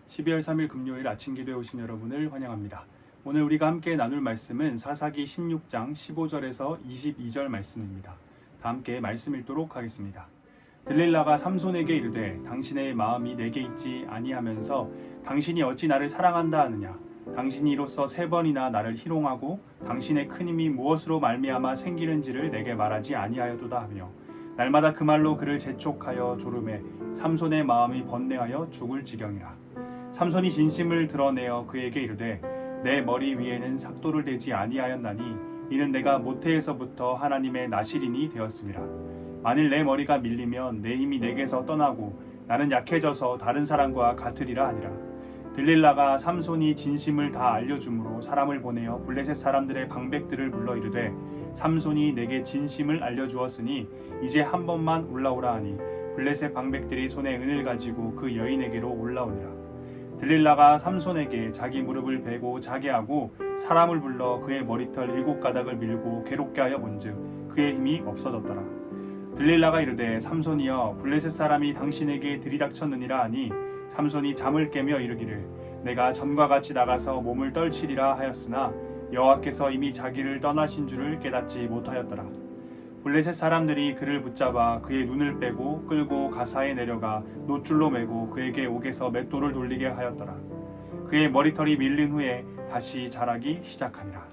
12월 3일 금요일 아침 기도에 오신 여러분을 환영합니다. 오늘 우리가 함께 나눌 말씀은 사사기 16장 15절에서 22절 말씀입니다. 다 함께 말씀 읽도록 하겠습니다. 들릴라가 삼손에게 이르되 당신의 마음이 내게 있지 아니하면서 당신이 어찌 나를 사랑한다 하느냐. 당신이 이로써 3번이나 나를 희롱하고 당신의 큰 힘이 무엇으로 말미암아 생기는지를 내게 말하지 아니하였도다 하며 날마다 그 말로 그를 재촉하여 조르매 삼손의 마음이 번뇌하여 죽을 지경이라. 삼손이 진심을 드러내어 그에게 이르되 내 머리 위에는 삭도를 대지 아니하였나니 이는 내가 모태에서부터 하나님의 나실인이 되었음이라. 만일 내 머리가 밀리면 내 힘이 내게서 떠나고 나는 약해져서 다른 사람과 같으리라 하니라. 들릴라가 삼손이 진심을 다 알려주므로 사람을 보내어 블레셋 사람들의 방백들을 불러 이르되 삼손이 내게 진심을 알려주었으니 이제 한 번만 올라오라 하니 블레셋 방백들이 손에 은을 가지고 그 여인에게로 올라오니라. 들릴라가 삼손에게 자기 무릎을 베고 자게 하고 사람을 불러 그의 머리털 7가닥을 밀고 괴롭게 하여 본즉 그의 힘이 없어졌더라. 들릴라가 이르되 삼손이여 블레셋 사람이 당신에게 들이닥쳤느니라 하니 삼손이 잠을 깨며 이르기를 내가 전과 같이 나가서 몸을 떨치리라 하였으나 여호와께서 이미 자기를 떠나신 줄을 깨닫지 못하였더라. 블레셋 사람들이 그를 붙잡아 그의 눈을 빼고 끌고 가사에 내려가 놋줄로 매고 그에게 옥에서 맷돌을 돌리게 하였더라. 그의 머리털이 밀린 후에 다시 자라기 시작하니라.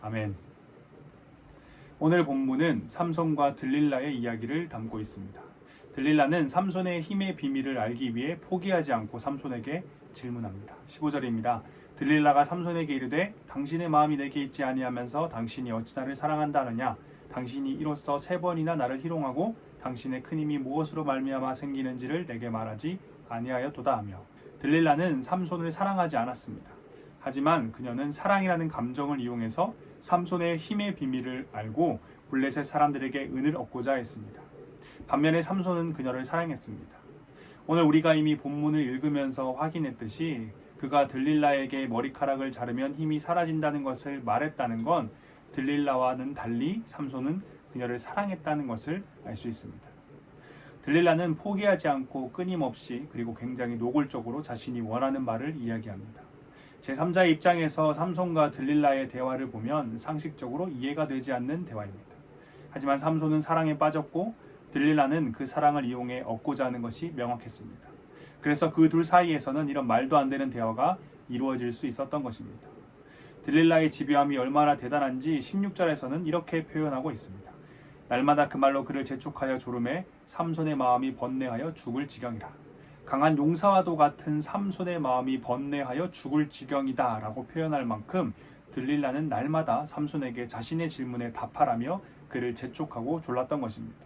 아멘. 오늘 본문은 삼손과 들릴라의 이야기를 담고 있습니다. 들릴라는 삼손의 힘의 비밀을 알기 위해 포기하지 않고 삼손에게 질문합니다. 15절입니다. 들릴라가 삼손에게 이르되 당신의 마음이 내게 있지 아니하면서 당신이 어찌 나를 사랑한다 하느냐. 당신이 이로써 3번이나 나를 희롱하고 당신의 큰 힘이 무엇으로 말미암아 생기는지를 내게 말하지 아니하였도다 하며 들릴라는 삼손을 사랑하지 않았습니다. 하지만 그녀는 사랑이라는 감정을 이용해서 삼손의 힘의 비밀을 알고 블레셋 사람들에게 은을 얻고자 했습니다. 반면에 삼손은 그녀를 사랑했습니다. 오늘 우리가 이미 본문을 읽으면서 확인했듯이 그가 들릴라에게 머리카락을 자르면 힘이 사라진다는 것을 말했다는 건 들릴라와는 달리 삼손은 그녀를 사랑했다는 것을 알 수 있습니다. 들릴라는 포기하지 않고 끊임없이 그리고 굉장히 노골적으로 자신이 원하는 바를 이야기합니다. 제3자의 입장에서 삼손과 들릴라의 대화를 보면 상식적으로 이해가 되지 않는 대화입니다. 하지만 삼손은 사랑에 빠졌고 들릴라는 그 사랑을 이용해 얻고자 하는 것이 명확했습니다. 그래서 그 둘 사이에서는 이런 말도 안 되는 대화가 이루어질 수 있었던 것입니다. 들릴라의 집요함이 얼마나 대단한지 16절에서는 이렇게 표현하고 있습니다. 날마다 그 말로 그를 재촉하여 조르매 삼손의 마음이 번뇌하여 죽을 지경이라. 강한 용사와도 같은 삼손의 마음이 번뇌하여 죽을 지경이다 라고 표현할 만큼 들릴라는 날마다 삼손에게 자신의 질문에 답하라며 그를 재촉하고 졸랐던 것입니다.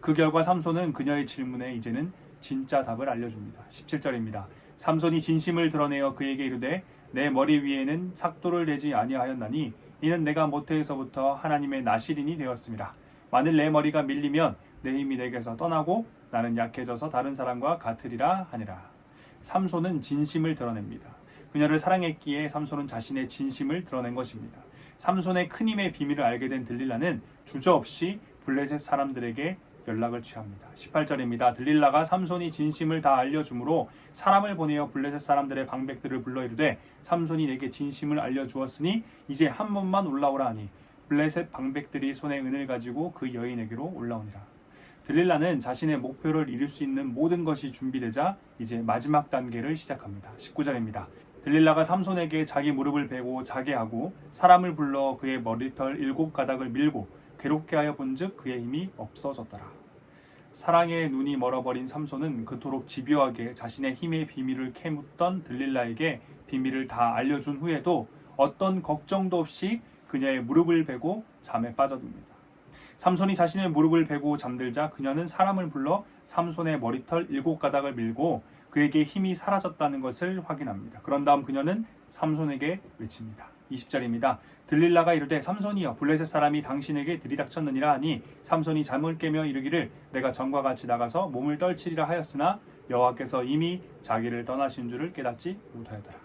그 결과 삼손은 그녀의 질문에 이제는 진짜 답을 알려줍니다. 17절입니다. 삼손이 진심을 드러내어 그에게 이르되 내 머리 위에는 삭도를 대지 아니하였나니 이는 내가 모태에서부터 하나님의 나실인이 되었음이라. 만일 내 머리가 밀리면 내 힘이 내게서 떠나고 나는 약해져서 다른 사람과 같으리라 하니라. 삼손은 진심을 드러냅니다. 그녀를 사랑했기에 삼손은 자신의 진심을 드러낸 것입니다. 삼손의 큰 힘의 비밀을 알게 된 들릴라는 주저없이 블레셋 사람들에게 연락을 취합니다. 18절입니다. 들릴라가 삼손이 진심을 다 알려주므로 사람을 보내어 블레셋 사람들의 방백들을 불러 이르되 삼손이 내게 진심을 알려주었으니 이제 한 번만 올라오라 하니 블레셋 방백들이 손에 은을 가지고 그 여인에게로 올라오니라. 들릴라는 자신의 목표를 이룰 수 있는 모든 것이 준비되자 이제 마지막 단계를 시작합니다. 19절입니다. 들릴라가 삼손에게 자기 무릎을 베고 자게 하고 사람을 불러 그의 머리털 7가닥을 밀고 괴롭게 하여 본즉 그의 힘이 없어졌더라. 사랑의 눈이 멀어버린 삼손은 그토록 집요하게 자신의 힘의 비밀을 캐묻던 들릴라에게 비밀을 다 알려준 후에도 어떤 걱정도 없이 그녀의 무릎을 베고 잠에 빠져듭니다. 삼손이 자신의 무릎을 베고 잠들자 그녀는 사람을 불러 삼손의 머리털 7가닥을 밀고 그에게 힘이 사라졌다는 것을 확인합니다. 그런 다음 그녀는 삼손에게 외칩니다. 20절입니다. 들릴라가 이르되 삼손이여 블레셋 사람이 당신에게 들이닥쳤느니라 하니 삼손이 잠을 깨며 이르기를 내가 전과 같이 나가서 몸을 떨치리라 하였으나 여호와께서 이미 자기를 떠나신 줄을 깨닫지 못하였더라.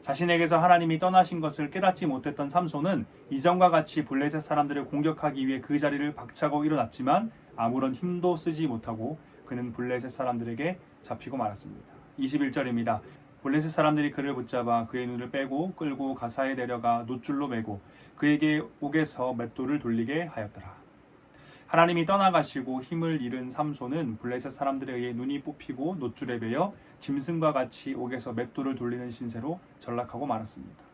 자신에게서 하나님이 떠나신 것을 깨닫지 못했던 삼손은 이전과 같이 블레셋 사람들을 공격하기 위해 그 자리를 박차고 일어났지만 아무런 힘도 쓰지 못하고 그는 블레셋 사람들에게 잡히고 말았습니다. 21절입니다. 블레셋 사람들이 그를 붙잡아 그의 눈을 빼고 끌고 가사에 내려가 놋줄로 매고 그에게 옥에서 맷돌을 돌리게 하였더라. 하나님이 떠나가시고 힘을 잃은 삼손은 블레셋 사람들에 의해 눈이 뽑히고 놋줄에 매여 짐승과 같이 옥에서 맷돌을 돌리는 신세로 전락하고 말았습니다.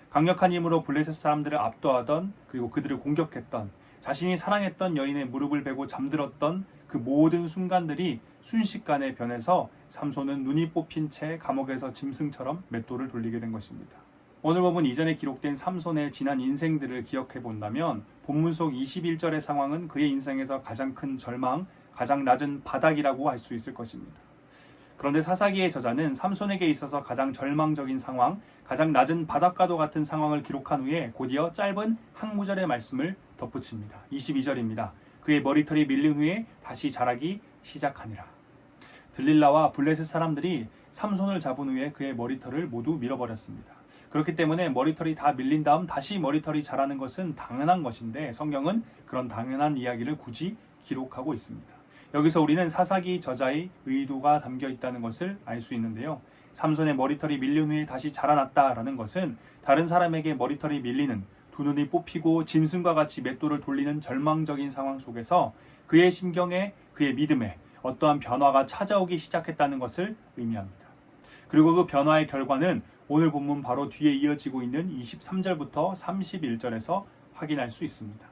강력한 힘으로 블레셋 사람들을 압도하던, 그리고 그들을 공격했던, 자신이 사랑했던 여인의 무릎을 베고 잠들었던 그 모든 순간들이 순식간에 변해서 삼손은 눈이 뽑힌 채 감옥에서 짐승처럼 맷돌을 돌리게 된 것입니다. 오늘 본문 이전에 기록된 삼손의 지난 인생들을 기억해 본다면 본문 속 21절의 상황은 그의 인생에서 가장 큰 절망, 가장 낮은 바닥이라고 할 수 있을 것입니다. 그런데 사사기의 저자는 삼손에게 있어서 가장 절망적인 상황, 가장 낮은 바닥과도 같은 상황을 기록한 후에 곧이어 짧은 한 구절의 말씀을 덧붙입니다. 22절입니다. 그의 머리털이 밀린 후에 다시 자라기 시작하니라. 들릴라와 블레셋 사람들이 삼손을 잡은 후에 그의 머리털을 모두 밀어버렸습니다. 그렇기 때문에 머리털이 다 밀린 다음 다시 머리털이 자라는 것은 당연한 것인데 성경은 그런 당연한 이야기를 굳이 기록하고 있습니다. 여기서 우리는 사사기 저자의 의도가 담겨 있다는 것을 알 수 있는데요. 삼손의 머리털이 밀린 후에 다시 자라났다라는 것은 다른 사람에게 머리털이 밀리는, 두 눈이 뽑히고 짐승과 같이 맷돌을 돌리는 절망적인 상황 속에서 그의 심경에, 그의 믿음에 어떠한 변화가 찾아오기 시작했다는 것을 의미합니다. 그리고 그 변화의 결과는 오늘 본문 바로 뒤에 이어지고 있는 23절부터 31절에서 확인할 수 있습니다.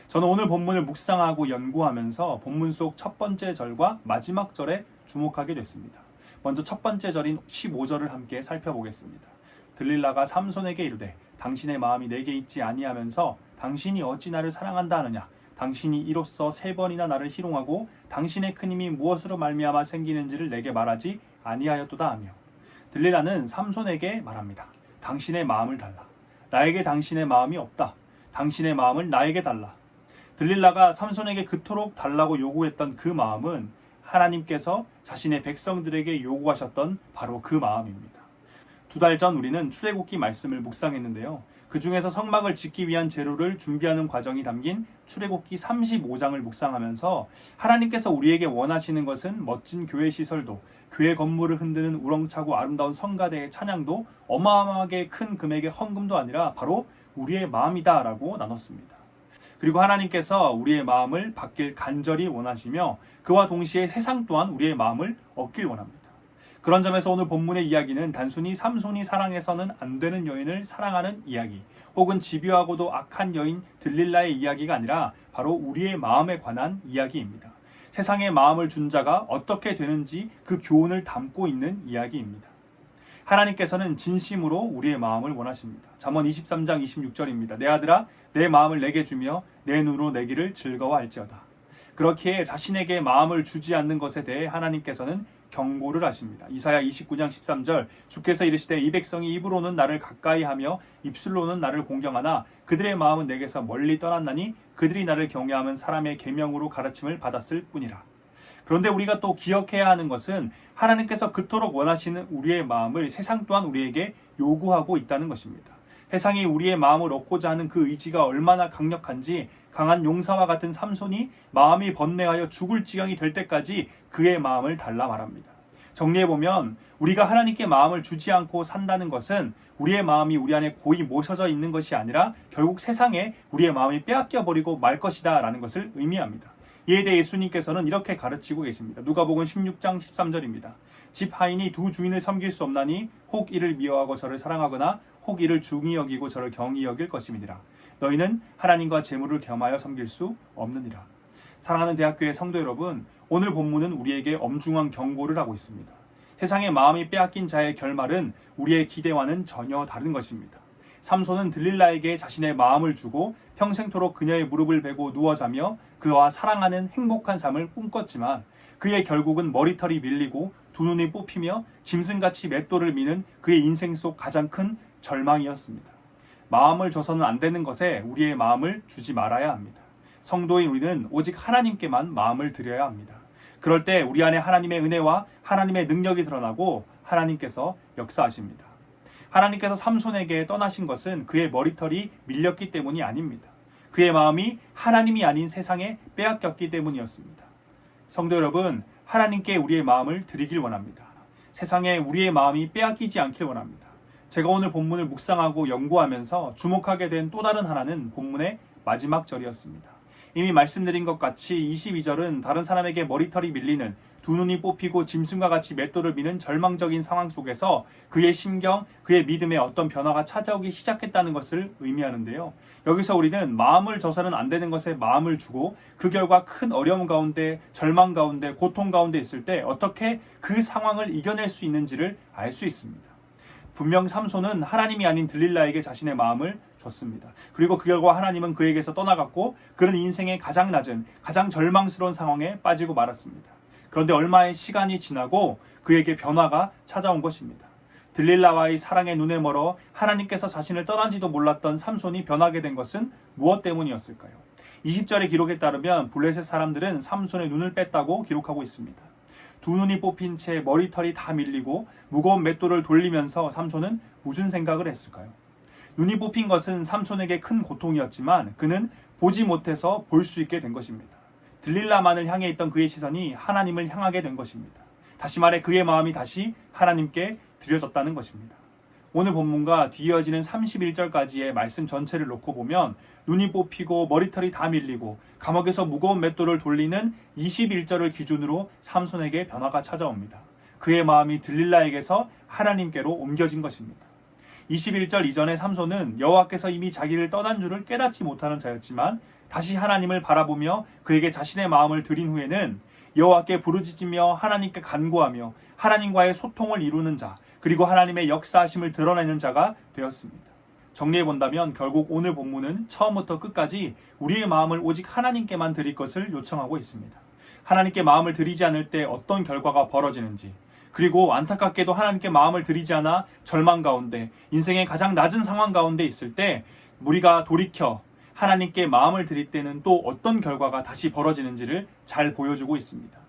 저는 오늘 본문을 묵상하고 연구하면서 본문 속 첫 번째 절과 마지막 절에 주목하게 됐습니다. 먼저 첫 번째 절인 15절을 함께 살펴보겠습니다. 들릴라가 삼손에게 이르되 당신의 마음이 내게 있지 아니하면서 당신이 어찌 나를 사랑한다 하느냐, 당신이 이로써 3번이나 나를 희롱하고 당신의 큰 힘이 무엇으로 말미암아 생기는지를 내게 말하지 아니하였도다 하며, 들릴라는 삼손에게 말합니다. 당신의 마음을 달라. 나에게 당신의 마음이 없다. 당신의 마음을 나에게 달라. 들릴라가 삼손에게 그토록 달라고 요구했던 그 마음은 하나님께서 자신의 백성들에게 요구하셨던 바로 그 마음입니다. 2달 전 우리는 출애굽기 말씀을 묵상했는데요. 그 중에서 성막을 짓기 위한 재료를 준비하는 과정이 담긴 출애굽기 35장을 묵상하면서 하나님께서 우리에게 원하시는 것은 멋진 교회 시설도, 교회 건물을 흔드는 우렁차고 아름다운 성가대의 찬양도, 어마어마하게 큰 금액의 헌금도 아니라 바로 우리의 마음이다 라고 나눴습니다. 그리고 하나님께서 우리의 마음을 받길 간절히 원하시며 그와 동시에 세상 또한 우리의 마음을 얻길 원합니다. 그런 점에서 오늘 본문의 이야기는 단순히 삼손이 사랑해서는 안 되는 여인을 사랑하는 이야기, 혹은 집요하고도 악한 여인 들릴라의 이야기가 아니라 바로 우리의 마음에 관한 이야기입니다. 세상의 마음을 준 자가 어떻게 되는지 그 교훈을 담고 있는 이야기입니다. 하나님께서는 진심으로 우리의 마음을 원하십니다. 잠언 23장 26절입니다. 내 아들아, 내 마음을 내게 주며 내 눈으로 내기를 즐거워할지어다. 그렇게 자신에게 마음을 주지 않는 것에 대해 하나님께서는 경고를 하십니다. 이사야 29장 13절, 주께서 이르시되 이 백성이 입으로는 나를 가까이 하며 입술로는 나를 공경하나 그들의 마음은 내게서 멀리 떠났나니 그들이 나를 경외하면 사람의 계명으로 가르침을 받았을 뿐이라. 그런데 우리가 또 기억해야 하는 것은 하나님께서 그토록 원하시는 우리의 마음을 세상 또한 우리에게 요구하고 있다는 것입니다. 세상이 우리의 마음을 얻고자 하는 그 의지가 얼마나 강력한지 강한 용사와 같은 삼손이 마음이 번뇌하여 죽을 지경이 될 때까지 그의 마음을 달라 말합니다. 정리해보면 우리가 하나님께 마음을 주지 않고 산다는 것은 우리의 마음이 우리 안에 고이 모셔져 있는 것이 아니라 결국 세상에 우리의 마음이 빼앗겨버리고 말 것이다 라는 것을 의미합니다. 이에 대해 예수님께서는 이렇게 가르치고 계십니다. 누가복음 16장 13절입니다. 집 하인이 두 주인을 섬길 수 없나니 혹 이를 미워하고 저를 사랑하거나 혹 이를 중히 여기고 저를 경히 여길 것임이니라. 너희는 하나님과 재물을 겸하여 섬길 수 없느니라. 사랑하는 대학교의 성도 여러분, 오늘 본문은 우리에게 엄중한 경고를 하고 있습니다. 세상의 마음이 빼앗긴 자의 결말은 우리의 기대와는 전혀 다른 것입니다. 삼손은 들릴라에게 자신의 마음을 주고 평생토록 그녀의 무릎을 베고 누워 자며 그와 사랑하는 행복한 삶을 꿈꿨지만 그의 결국은 머리털이 밀리고 두 눈이 뽑히며 짐승같이 맷돌을 미는 그의 인생 속 가장 큰 절망이었습니다. 마음을 줘서는 안 되는 것에 우리의 마음을 주지 말아야 합니다. 성도인 우리는 오직 하나님께만 마음을 드려야 합니다. 그럴 때 우리 안에 하나님의 은혜와 하나님의 능력이 드러나고 하나님께서 역사하십니다. 하나님께서 삼손에게 떠나신 것은 그의 머리털이 밀렸기 때문이 아닙니다. 그의 마음이 하나님이 아닌 세상에 빼앗겼기 때문이었습니다. 성도 여러분, 하나님께 우리의 마음을 드리길 원합니다. 세상에 우리의 마음이 빼앗기지 않길 원합니다. 제가 오늘 본문을 묵상하고 연구하면서 주목하게 된 또 다른 하나는 본문의 마지막 절이었습니다. 이미 말씀드린 것 같이 22절은 다른 사람에게 머리털이 밀리는, 두 눈이 뽑히고 짐승과 같이 맷돌을 미는 절망적인 상황 속에서 그의 심경, 그의 믿음에 어떤 변화가 찾아오기 시작했다는 것을 의미하는데요. 여기서 우리는 마음을 줘서는 안 되는 것에 마음을 주고 그 결과 큰 어려움 가운데, 절망 가운데, 고통 가운데 있을 때 어떻게 그 상황을 이겨낼 수 있는지를 알 수 있습니다. 분명 삼손은 하나님이 아닌 들릴라에게 자신의 마음을 줬습니다. 그리고 그 결과 하나님은 그에게서 떠나갔고 그는 인생의 가장 낮은, 가장 절망스러운 상황에 빠지고 말았습니다. 그런데 얼마의 시간이 지나고 그에게 변화가 찾아온 것입니다. 들릴라와의 사랑에 눈에 멀어 하나님께서 자신을 떠난지도 몰랐던 삼손이 변하게 된 것은 무엇 때문이었을까요? 20절의 기록에 따르면 블레셋 사람들은 삼손의 눈을 뺐다고 기록하고 있습니다. 두 눈이 뽑힌 채 머리털이 다 밀리고 무거운 맷돌을 돌리면서 삼손은 무슨 생각을 했을까요? 눈이 뽑힌 것은 삼손에게 큰 고통이었지만 그는 보지 못해서 볼 수 있게 된 것입니다. 들릴라만을 향해 있던 그의 시선이 하나님을 향하게 된 것입니다. 다시 말해 그의 마음이 다시 하나님께 드려졌다는 것입니다. 오늘 본문과 뒤이어지는 31절까지의 말씀 전체를 놓고 보면 눈이 뽑히고 머리털이 다 밀리고 감옥에서 무거운 맷돌을 돌리는 21절을 기준으로 삼손에게 변화가 찾아옵니다. 그의 마음이 들릴라에게서 하나님께로 옮겨진 것입니다. 21절 이전에 삼손은 여호와께서 이미 자기를 떠난 줄을 깨닫지 못하는 자였지만 다시 하나님을 바라보며 그에게 자신의 마음을 드린 후에는 여호와께 부르짖으며 하나님께 간구하며 하나님과의 소통을 이루는 자, 그리고 하나님의 역사하심을 드러내는 자가 되었습니다. 정리해본다면 결국 오늘 본문은 처음부터 끝까지 우리의 마음을 오직 하나님께만 드릴 것을 요청하고 있습니다. 하나님께 마음을 드리지 않을 때 어떤 결과가 벌어지는지, 그리고 안타깝게도 하나님께 마음을 드리지 않아 절망 가운데, 인생의 가장 낮은 상황 가운데 있을 때 우리가 돌이켜 하나님께 마음을 드릴 때는 또 어떤 결과가 다시 벌어지는지를 잘 보여주고 있습니다.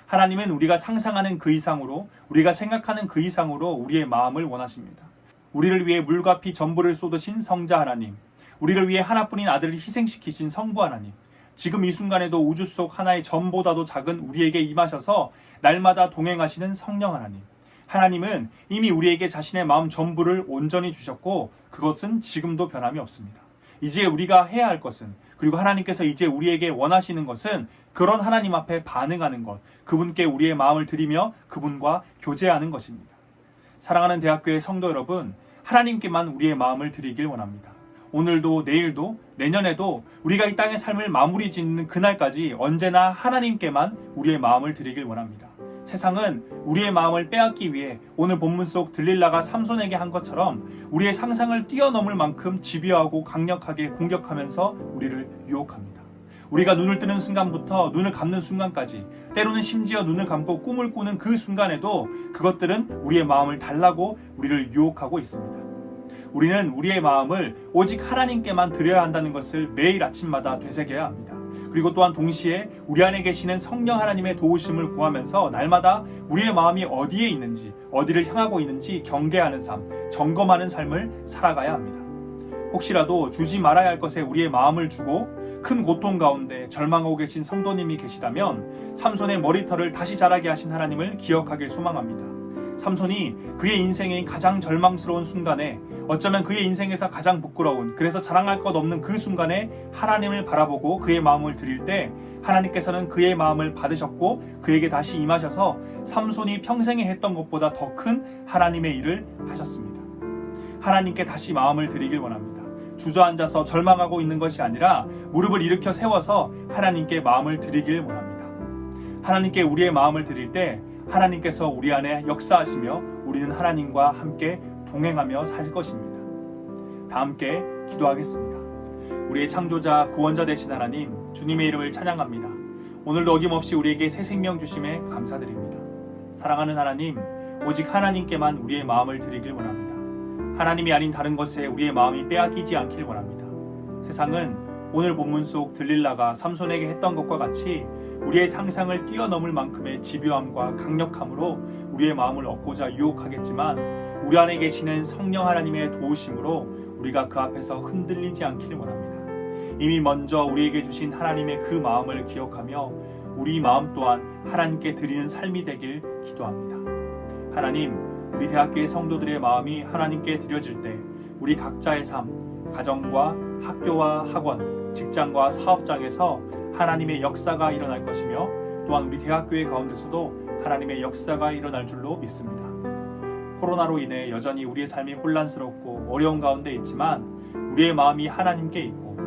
하나님은 우리가 상상하는 그 이상으로, 우리가 생각하는 그 이상으로 우리의 마음을 원하십니다. 우리를 위해 물과 피 전부를 쏟으신 성자 하나님, 우리를 위해 하나뿐인 아들을 희생시키신 성부 하나님, 지금 이 순간에도 우주 속 하나의 점보다도 작은 우리에게 임하셔서 날마다 동행하시는 성령 하나님, 하나님은 이미 우리에게 자신의 마음 전부를 온전히 주셨고 그것은 지금도 변함이 없습니다. 이제 우리가 해야 할 것은, 그리고 하나님께서 이제 우리에게 원하시는 것은 그런 하나님 앞에 반응하는 것, 그분께 우리의 마음을 드리며 그분과 교제하는 것입니다. 사랑하는 대학교의 성도 여러분, 하나님께만 우리의 마음을 드리길 원합니다. 오늘도 내일도 내년에도 우리가 이 땅의 삶을 마무리 짓는 그날까지 언제나 하나님께만 우리의 마음을 드리길 원합니다. 세상은 우리의 마음을 빼앗기 위해 오늘 본문 속 들릴라가 삼손에게 한 것처럼 우리의 상상을 뛰어넘을 만큼 집요하고 강력하게 공격하면서 우리를 유혹합니다. 우리가 눈을 뜨는 순간부터 눈을 감는 순간까지, 때로는 심지어 눈을 감고 꿈을 꾸는 그 순간에도 그것들은 우리의 마음을 달라고 우리를 유혹하고 있습니다. 우리는 우리의 마음을 오직 하나님께만 드려야 한다는 것을 매일 아침마다 되새겨야 합니다. 그리고 또한 동시에 우리 안에 계시는 성령 하나님의 도우심을 구하면서 날마다 우리의 마음이 어디에 있는지, 어디를 향하고 있는지 경계하는 삶, 점검하는 삶을 살아가야 합니다. 혹시라도 주지 말아야 할 것에 우리의 마음을 주고 큰 고통 가운데 절망하고 계신 성도님이 계시다면 삼손의 머리털을 다시 자라게 하신 하나님을 기억하길 소망합니다. 삼손이 그의 인생의 가장 절망스러운 순간에, 어쩌면 그의 인생에서 가장 부끄러운, 그래서 자랑할 것 없는 그 순간에 하나님을 바라보고 그의 마음을 드릴 때 하나님께서는 그의 마음을 받으셨고 그에게 다시 임하셔서 삼손이 평생에 했던 것보다 더 큰 하나님의 일을 하셨습니다. 하나님께 다시 마음을 드리길 원합니다. 주저앉아서 절망하고 있는 것이 아니라 무릎을 일으켜 세워서 하나님께 마음을 드리길 원합니다. 하나님께 우리의 마음을 드릴 때 하나님께서 우리 안에 역사하시며 우리는 하나님과 함께 동행하며 살 것입니다. 다 함께 기도하겠습니다. 우리의 창조자, 구원자 되신 하나님, 주님의 이름을 찬양합니다. 오늘도 어김없이 우리에게 새 생명 주심에 감사드립니다. 사랑하는 하나님, 오직 하나님께만 우리의 마음을 드리길 원합니다. 하나님이 아닌 다른 것에 우리의 마음이 빼앗기지 않길 원합니다. 세상은 오늘 본문 속 들릴라가 삼손에게 했던 것과 같이 우리의 상상을 뛰어넘을 만큼의 집요함과 강력함으로 우리의 마음을 얻고자 유혹하겠지만 우리 안에 계시는 성령 하나님의 도우심으로 우리가 그 앞에서 흔들리지 않기를 원합니다. 이미 먼저 우리에게 주신 하나님의 그 마음을 기억하며 우리 마음 또한 하나님께 드리는 삶이 되길 기도합니다. 하나님, 우리 대학교의 성도들의 마음이 하나님께 드려질 때 우리 각자의 삶, 가정과 학교와 학원, 직장과 사업장에서 하나님의 역사가 일어날 것이며 또한 우리 대학교의 가운데서도 하나님의 역사가 일어날 줄로 믿습니다. 코로나로 인해 여전히 우리의 삶이 혼란스럽고 어려운 가운데 있지만 우리의 마음이 하나님께 있고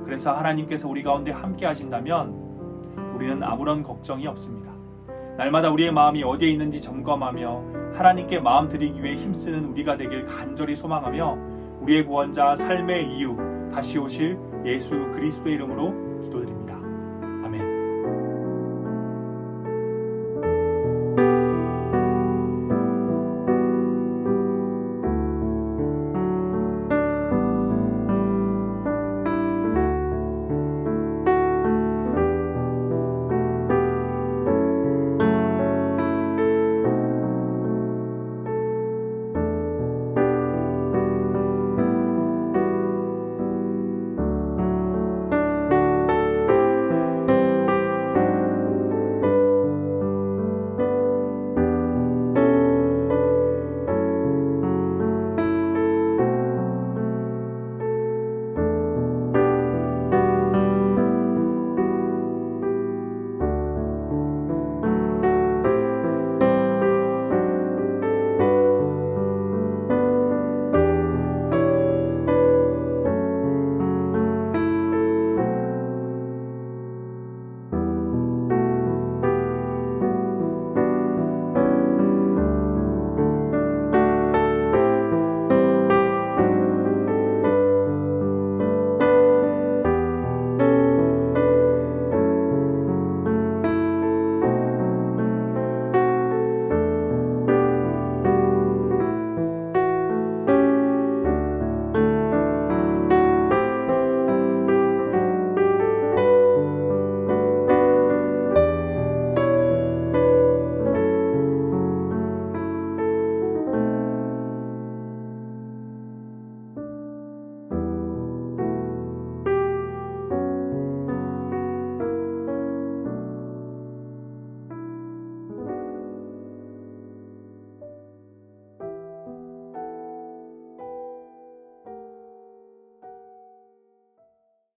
그래서 하나님께서 우리 가운데 함께 하신다면 우리는 아무런 걱정이 없습니다. 날마다 우리의 마음이 어디에 있는지 점검하며 하나님께 마음 드리기 위해 힘쓰는 우리가 되길 간절히 소망하며 우리의 구원자 삶의 이유 다시 오실 예수 그리스도의 이름으로